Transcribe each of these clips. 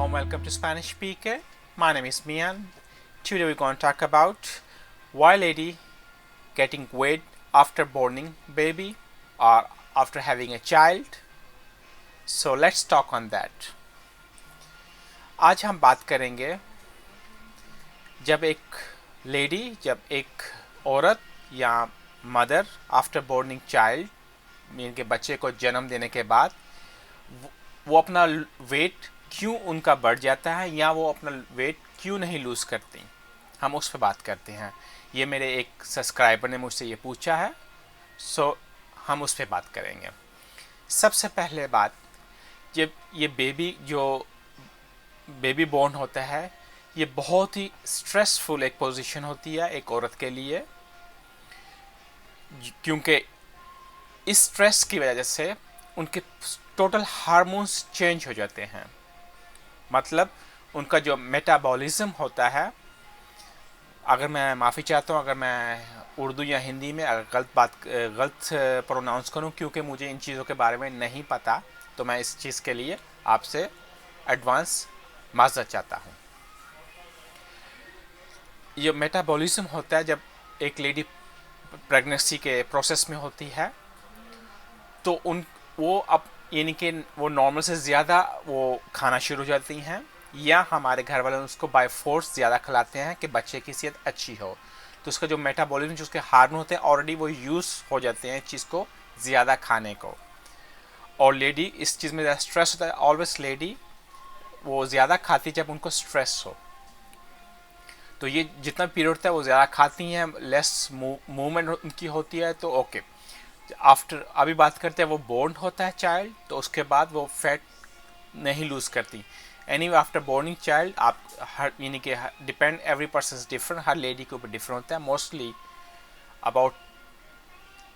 warm welcome to Spanish Speaker. My name is Mian. Today we're going to talk about why lady getting weight after borning baby or after having a child. So let's talk on that. आज हम बात करेंगे जब एक औरत या mother after बोर्निंग child इनके बच्चे को जन्म देने के बाद वो अपना वेट क्यों उनका बढ़ जाता है या वो अपना वेट क्यों नहीं लूज़ करती, हम उस पर बात करते हैं। ये मेरे एक सब्सक्राइबर ने मुझसे ये पूछा है, सो हम उस पर बात करेंगे। सबसे पहले बात, जब ये बेबी बॉर्न होता है, ये बहुत ही स्ट्रेसफुल एक पोजीशन होती है एक औरत के लिए, क्योंकि इस स्ट्रेस की वजह से उनके टोटल हार्मोन्स चेंज हो जाते हैं। मतलब उनका जो मेटाबॉलिज्म होता है, अगर मैं माफ़ी चाहता हूँ अगर मैं उर्दू या हिंदी में अगर गलत प्रोनाउंस करूँ, क्योंकि मुझे इन चीज़ों के बारे में नहीं पता, तो मैं इस चीज़ के लिए आपसे एडवांस माज़रत चाहता हूँ। ये मेटाबॉलिज्म होता है जब एक लेडी प्रेगनेंसी के प्रोसेस में होती है, तो यानी कि वो नॉर्मल से ज़्यादा वो खाना शुरू हो जाती हैं, या हमारे घर वाले उसको बाय फोर्स ज़्यादा खिलाते हैं कि बच्चे की सेहत अच्छी हो। तो उसका जो मेटाबॉलिज्म, जो उसके हार्मोन होते हैं, ऑलरेडी वो यूज़ हो जाते हैं चीज़ को ज़्यादा खाने को। और लेडी इस चीज़ में ज़्यादा स्ट्रेस होता है, ऑलवेज लेडी वो ज़्यादा खाती जब उनको स्ट्रेस हो। तो ये जितना पीरियड होता है वो ज़्यादा खाती हैं, लेस मूवमेंट उनकी होती है, तो ओके। आफ्टर अभी बात करते हैं वो बोर्न होता है चाइल्ड, तो उसके बाद वो फैट नहीं लूज़ करती। एनीवे आफ्टर बोर्निंग चाइल्ड आप हर यानी कि depend, every person is different, her lady के ऊपर डिफरेंट होता है। मोस्टली अबाउट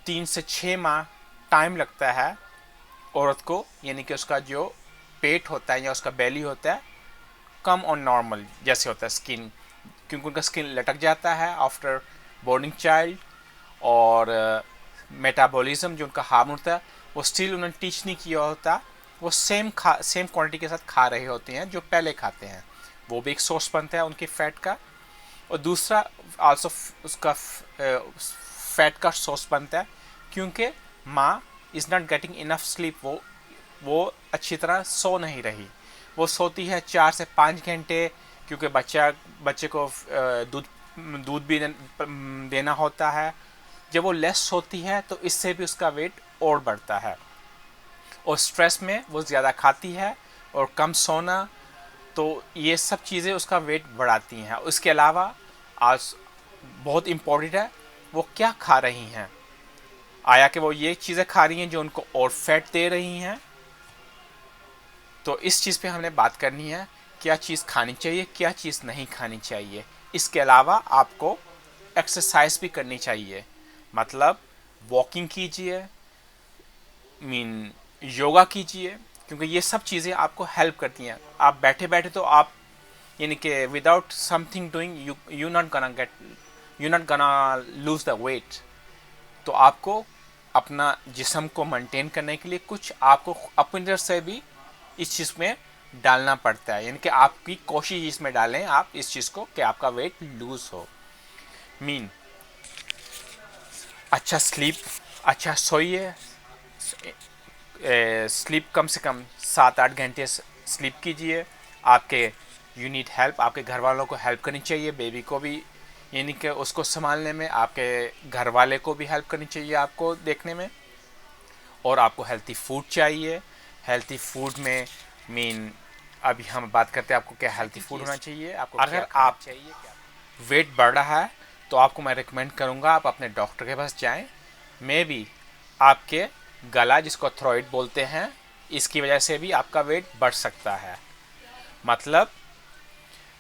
3 से 6 माह टाइम लगता है औरत को, यानी कि उसका जो पेट होता है या उसका बेली होता है कम और नॉर्मल जैसे होता है स्किन, क्योंकि उनका स्किन लटक जाता है आफ्टर बोर्निंग चाइल्ड। और मेटाबॉलिज्म जो उनका हार्मोन होता है वो स्टिल उन्होंने टीच नहीं किया होता, वो सेम क्वांटिटी के साथ खा रहे होते हैं जो पहले खाते हैं। वो भी एक सोर्स बनता है उनकी फैट का, और दूसरा आल्सो उसका फैट का सोर्स बनता है, क्योंकि माँ is not getting enough sleep, वो अच्छी तरह सो नहीं रही। वो सोती है 4 से 5 घंटे, क्योंकि बच्चे को दूध भी देना होता है। जब वो लेस सोती है तो इससे भी उसका वेट और बढ़ता है, और स्ट्रेस में वो ज़्यादा खाती है और कम सोना, तो ये सब चीज़ें उसका वेट बढ़ाती हैं। उसके अलावा आज बहुत इम्पोर्टेंट है वो क्या खा रही हैं, आया कि वो ये चीज़ें खा रही हैं जो उनको और फैट दे रही हैं। तो इस चीज़ पे हमने बात करनी है, क्या चीज़ खानी चाहिए, क्या चीज़ नहीं खानी चाहिए। इसके अलावा आपको एक्सरसाइज भी करनी चाहिए, मतलब वॉकिंग कीजिए, योगा कीजिए, क्योंकि ये सब चीज़ें आपको हेल्प करती हैं। आप बैठे बैठे तो आप यानी कि without something doing you not gonna lose the weight. तो आपको अपना जिस्म को मेंटेन करने के लिए कुछ आपको अपनी तरफ से भी इस चीज़ में डालना पड़ता है, यानी कि आपकी कोशिश इसमें डालें आप इस चीज़ को कि आपका वेट लूज हो। अच्छा स्लीप, अच्छा सोइए, स्लीप कम से कम 7-8 घंटे स्लीप कीजिए। यू नीड हेल्प, आपके घर वालों को हेल्प करनी चाहिए, बेबी को भी यानी कि उसको संभालने में, आपके घर वाले को भी हेल्प करनी चाहिए आपको देखने में। और आपको हेल्थी फूड चाहिए। हेल्थी फूड में अभी हम बात करते हैं आपको क्या हेल्थी फूड होना चाहिए। आपको अगर आप वेट बढ़ रहा है तो आपको मैं रिकमेंड करूँगा आप अपने डॉक्टर के पास जाएं। मे भी आपके गला, जिसको थ्रोइड बोलते हैं, इसकी वजह से भी आपका वेट बढ़ सकता है। मतलब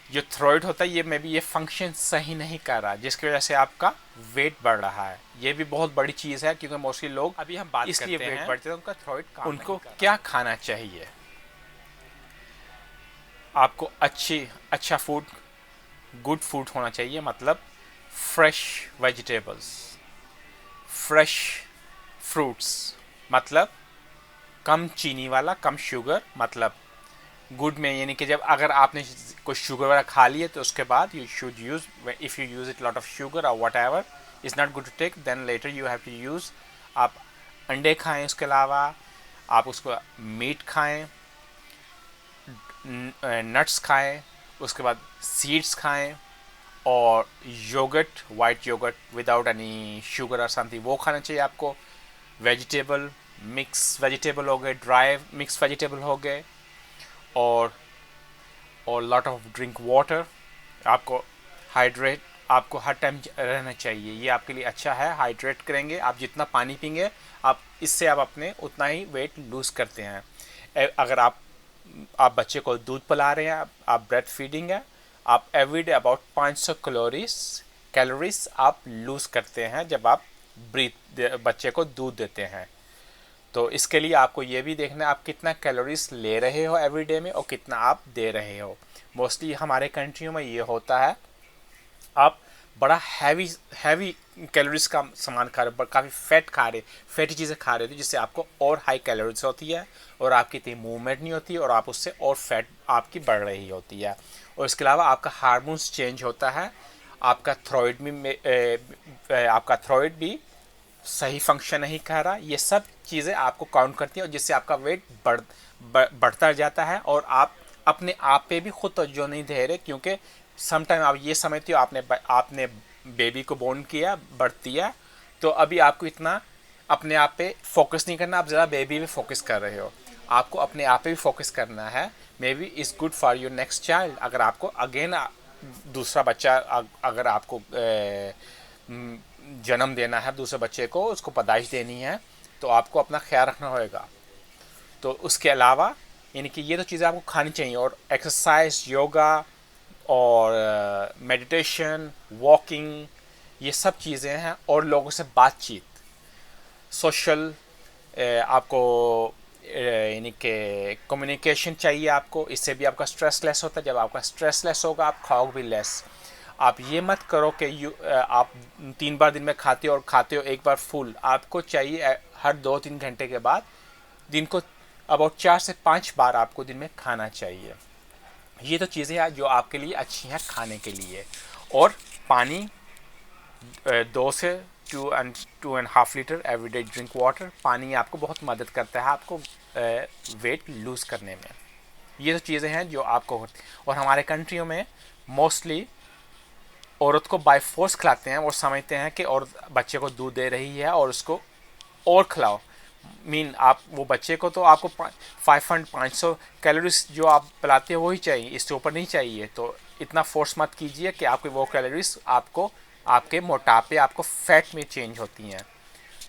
जो थ्रोइड होता है ये मे भी ये फंक्शन सही नहीं कर रहा, जिसकी वजह से आपका वेट बढ़ रहा है। ये भी बहुत बड़ी चीज़ है, क्योंकि मोस्टली लोग अभी हम बात इसलिए वेट बढ़ते हैं उनका थ्रोइड उनको क्या खाना चाहिए। आपको अच्छा फूड, गुड फूड होना चाहिए, मतलब फ्रेश वेजिटेबल्स, फ्रेश फ्रूट्स, मतलब कम चीनी वाला, कम शुगर, मतलब गुड में यानी कि जब अगर आपने कुछ शुगर वगैरह खा लिया तो उसके बाद you should use, if you use it lot of sugar और whatever is not good to take, then later you have to use. आप अंडे खाएं, उसके अलावा आप उसको मीट खाएं, नट्स खाएं, उसके बाद सीड्स खाएं, और yogurt, white yogurt without any sugar और समथिंग वो खाना चाहिए आपको। वेजिटेबल, मिक्स वेजिटेबल हो गए, ड्राई मिक्स वेजिटेबल हो गए, और लॉट ऑफ ड्रिंक वाटर। आपको हाइड्रेट, आपको हर टाइम रहना चाहिए, ये आपके लिए अच्छा है। हाइड्रेट करेंगे आप, जितना पानी पीएंगे आप, इससे आप अपने उतना ही वेट लूज़ करते हैं। अगर आप बच्चे को दूध पिला रहे हैं, आप ब्रेस्ट फीडिंग है, आप एवरीडे अबाउट 500 कैलोरीज आप लूज़ करते हैं जब आप बच्चे को दूध देते हैं। तो इसके लिए आपको ये भी देखना है आप कितना कैलोरीज ले रहे हो एवरीडे में और कितना आप दे रहे हो। मोस्टली हमारे कंट्रियों में ये होता है, आप बड़ा हैवी कैलोरीज का सामान खा रहे हो, काफ़ी फैटी चीज़ें खा रहे हो, जिससे आपको और हाई कैलोरीज होती है और आपकी इतनी मूवमेंट नहीं होती और आप उससे और फैट आपकी बढ़ रही होती है। और इसके अलावा आपका हार्मोन्स चेंज होता है, आपका थ्रायड भी सही फंक्शन नहीं कर रहा। ये सब चीज़ें आपको काउंट करती हैं और जिससे आपका वेट बढ़ता जाता है और आप अपने आप पे भी खुद तवज्जो नहीं दे रहे, क्योंकि समटाइम आप ये समझते हो आपने बेबी को बोर्न किया, बर्थ दिया, तो अभी आपको इतना अपने आप पे फोकस नहीं करना, आप ज़रा बेबी पे फोकस कर रहे हो। आपको अपने आप पे भी फोकस करना है। May be is good for your next child. अगर आपको अगेन दूसरा बच्चा अगर आपको जन्म देना है दूसरे बच्चे को, उसको पैदाइश देनी है, तो आपको अपना ख्याल रखना होगा। तो उसके अलावा यानी कि ये तो चीज़ें आपको खानी चाहिए, और एक्सरसाइज, योगा और मेडिटेशन, वॉकिंग, ये सब चीज़ें हैं। और लोगों से बातचीत, सोशल, आपको यानी कि कम्युनिकेशन चाहिए आपको। इससे भी आपका स्ट्रेस लेस होता है। जब आपका स्ट्रेस लेस होगा आप खाओगे भी लेस। आप ये मत करो कि आप 3 बार दिन में खाते हो एक बार फुल। आपको चाहिए हर 2-3 घंटे के बाद दिन को अबाउट 4 से 5 बार आपको दिन में खाना चाहिए। ये तो चीज़ें हैं जो आपके लिए अच्छी हैं खाने के लिए। और पानी 2 से 2.5 लीटर एवरीडे ड्रिंक वाटर। पानी आपको बहुत मदद करता है आपको वेट लूज़ करने में। ये तो चीज़ें हैं जो आपको, और हमारे कंट्रियों में मोस्टली औरत को बाय फोर्स खिलाते हैं और समझते हैं कि और बच्चे को दूध दे रही है और उसको और खिलाओ। आप वो बच्चे को तो आपको 500 कैलोरीज जो आप पिलाते हो वही चाहिए, इससे ऊपर नहीं चाहिए। तो इतना फोर्स मत कीजिए कि आपके वो कैलोरीज आपको आपके मोटापे, आपको फैट में चेंज होती हैं।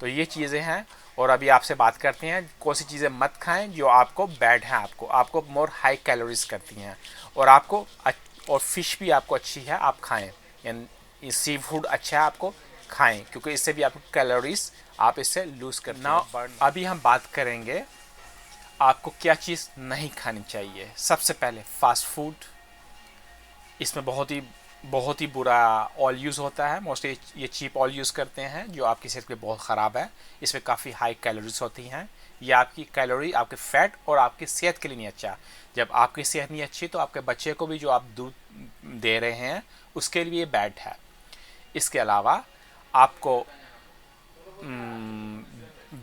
तो ये चीज़ें हैं। और अभी आपसे बात करते हैं कौन सी चीज़ें मत खाएं जो आपको बैड हैं, आपको मोर हाई कैलोरीज करती हैं। और फिश भी आपको अच्छी है, आप खाएं। यानी सी फूड अच्छा है, आपको खाएं, क्योंकि इससे भी आपको कैलोरीज आप इससे लूज़ करना। अभी हम बात करेंगे आपको क्या चीज़ नहीं खानी चाहिए। सबसे पहले फास्ट फूड, इसमें बहुत ही बुरा ऑयल यूज़ होता है। मोस्टली ये चीप ऑयल यूज़ करते हैं जो आपकी सेहत के लिए बहुत ख़राब है। इसमें काफ़ी हाई कैलोरीज होती हैं। ये आपकी कैलोरी, आपके फैट और आपकी सेहत के लिए नहीं अच्छा। जब आपकी सेहत नहीं अच्छी तो आपके बच्चे को भी जो आप दूध दे रहे हैं उसके लिए बैड है। इसके अलावा आपको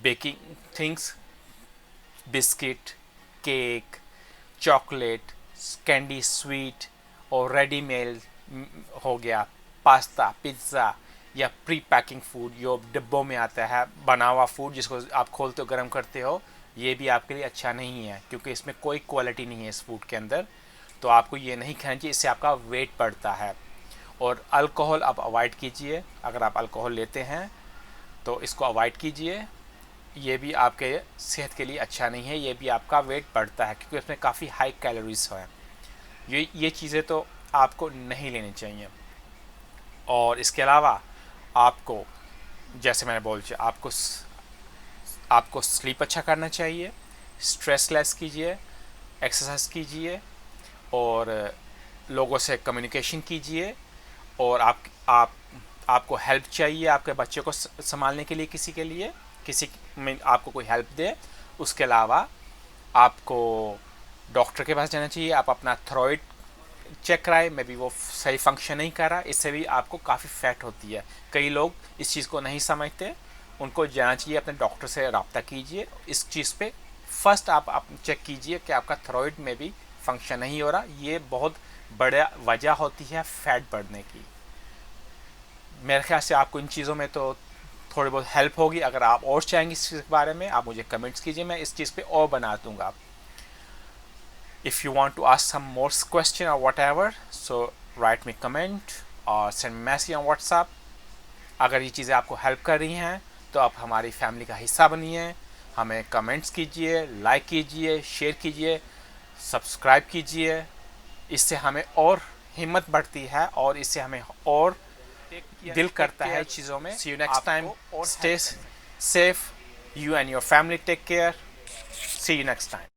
baking things, biscuit, cake, chocolate, candy, sweet और रेडीमेड हो गया, पास्ता, पिज़्ज़ा या प्री पैकिंग फूड जो डिब्बों में आता है, बना हुआ फूड जिसको आप खोलते हो, गर्म करते हो, ये भी आपके लिए अच्छा नहीं है, क्योंकि इसमें कोई क्वालिटी नहीं है इस फूड के अंदर। तो आपको ये नहीं खाना चाहिए, इससे आपका वेट बढ़ता है। और अल्कोहल आप अवॉइड कीजिए। अगर आप अल्कोहल लेते हैं तो इसको अवॉइड कीजिए। ये भी आपके सेहत के लिए अच्छा नहीं है, ये भी आपका वेट बढ़ता है, क्योंकि इसमें काफ़ी हाई कैलोरीज हैं। ये चीज़ें तो आपको नहीं लेनी चाहिए। और इसके अलावा आपको, जैसे मैंने बोला, आपको स्लीप अच्छा करना चाहिए, स्ट्रेस लेस कीजिए, एक्सरसाइज कीजिए और लोगों से कम्युनिकेशन कीजिए। और आपको हेल्प चाहिए आपके बच्चे को संभालने के लिए, किसी में आपको कोई हेल्प दे। उसके अलावा आपको डॉक्टर के पास जाना चाहिए। आप अपना थायराइड चेक कराए, मे बी वो सही फंक्शन नहीं कर रहा, इससे भी आपको काफ़ी फैट होती है। कई लोग इस चीज़ को नहीं समझते, उनको जाना चाहिए, अपने डॉक्टर से रब्ता कीजिए इस चीज़ पे। फर्स्ट आप चेक कीजिए कि आपका थायराइड में भी फंक्शन नहीं हो रहा। ये बहुत बड़ा वजह होती है फैट बढ़ने की। मेरे ख्याल से आपको इन चीज़ों में तो थोड़ी बहुत हेल्प होगी। अगर आप और चाहेंगे इस चीज़ के बारे में, आप मुझे कमेंट्स कीजिए, मैं इस चीज़ पे और बना दूंगा। If you want to ask some more question or whatever, so write me comment or send me message on WhatsApp. अगर ये चीज़ें आपको हेल्प कर रही हैं तो आप हमारी फैमिली का हिस्सा बनिए। हमें कमेंट्स कीजिए, लाइक कीजिए, शेयर कीजिए, सब्सक्राइब कीजिए। इससे हमें और हिम्मत बढ़ती है और इससे हमें और दिल करता है चीज़ों में। See you next time. Stay safe. You and your family take care. See you next time.